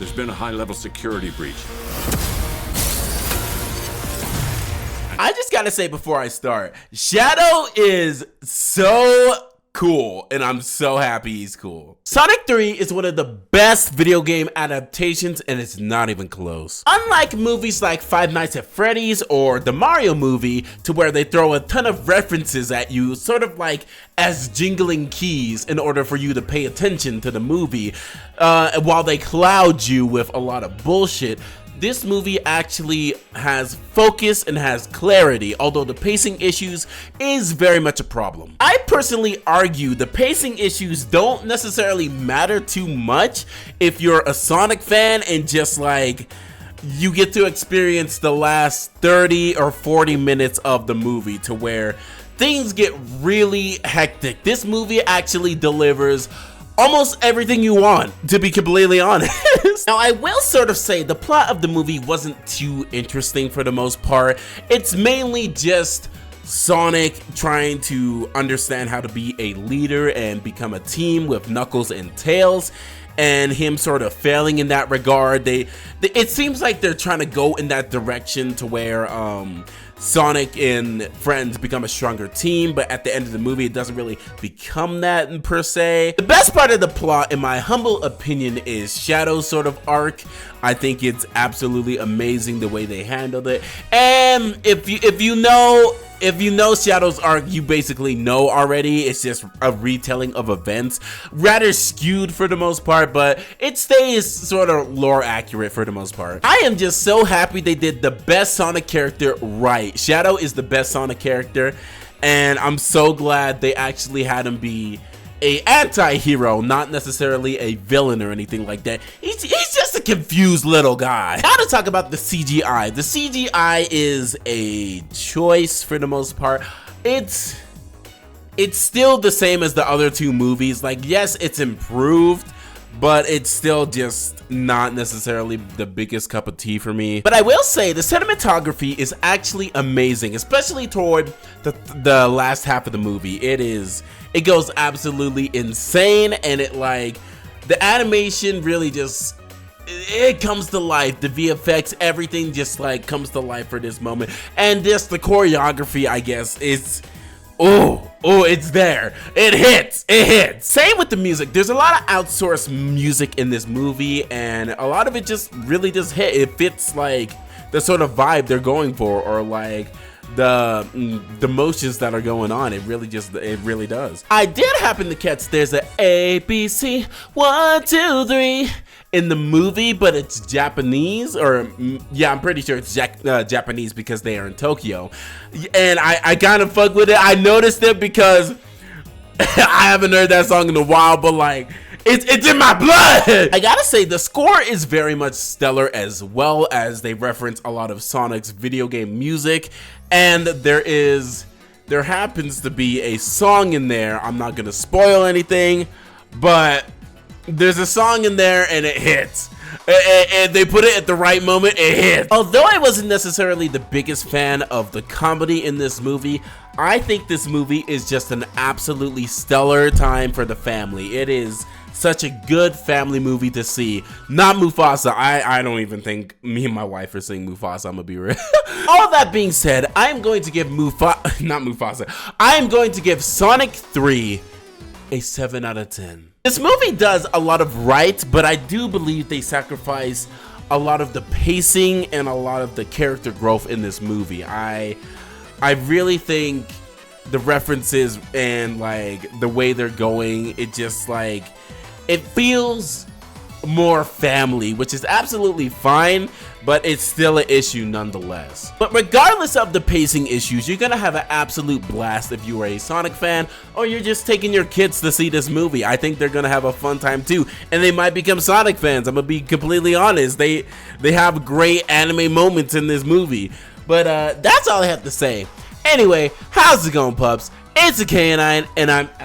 There's been a high-level security breach. I just gotta say before I start, Shadow is so cool, and I'm so happy he's cool. Sonic 3 is one of the best video game adaptations, and it's not even close. Unlike movies like Five Nights at Freddy's or the Mario movie, to where they throw a ton of references at you, sort of like as jingling keys in order for you to pay attention to the movie, while they cloud you with a lot of bullshit, this movie actually has focus and has clarity, although the pacing issues is very much a problem. I personally argue the pacing issues don't necessarily matter too much if you're a Sonic fan and just like you get to experience the last 30 or 40 minutes of the movie to where things get really hectic. This movie actually delivers almost everything you want, to be completely honest. Now, I will sort of say the plot of the movie wasn't too interesting for the most part. It's mainly just Sonic trying to understand how to be a leader and become a team with Knuckles and Tails, and him sort of failing in that regard. It seems like they're trying to go in that direction to where Sonic and friends become a stronger team, but at the end of the movie, it doesn't really become that per se. The best part of the plot, in my humble opinion, is Shadow's sort of arc. I think it's absolutely amazing the way they handled it. And if you know Shadow's arc, you basically know already. It's just a retelling of events, rather skewed for the most part, but it stays sort of lore accurate for the most part. I am just so happy they did the best Sonic character right. Shadow is the best Sonic character, and I'm so glad they actually had him be a anti-hero, not necessarily a villain or anything like that. He's just a confused little guy. Now to talk about the CGI. The CGI is a choice for the most part. It's still the same as the other two movies. Like, yes, it's improved, but it's still just not necessarily the biggest cup of tea for me. But I will say the cinematography is actually amazing, especially toward the last half of the movie. It goes absolutely insane, and the animation really just, it comes to life. The VFX, everything just like comes to life for this moment. And just the choreography, I guess, is, it's there. It hits. Same with the music. There's a lot of outsourced music in this movie, and a lot of it just really just hit. It fits like the sort of vibe they're going for, or like the motions that are going on. It really does. I did happen to catch there's a ABC 1 2 3 in the movie, but it's Japanese, or yeah, I'm pretty sure it's Japanese because they are in Tokyo, and I kind of fuck with it. I noticed it because I haven't heard that song in a while, but like it's in my blood. I gotta say, the score is very much stellar, as well as they reference a lot of Sonic's video game music, and there happens to be a song in there. I'm not gonna spoil anything, but there's a song in there and it hits. And they put it at the right moment, it hits. Although I wasn't necessarily the biggest fan of the comedy in this movie, I think this movie is just an absolutely stellar time for the family. It is such a good family movie to see. Not Mufasa. I don't even think me and my wife are seeing Mufasa, I'm gonna be real. All that being said, I am going to give I am going to give Sonic 3 a 7 out of 10. This movie does a lot of right, but I do believe they sacrifice a lot of the pacing and a lot of the character growth in this movie. I really think the references and like the way they're going, it just like, it feels more family, which is absolutely fine, but it's still an issue nonetheless. But regardless of the pacing issues, you're gonna have an absolute blast if you are a Sonic fan, or you're just taking your kids to see this movie. I think they're gonna have a fun time too, and they might become Sonic fans. I'm gonna be completely honest. They have great anime moments in this movie. But that's all I have to say. Anyway, how's it going, pups? It's a K9, and I'm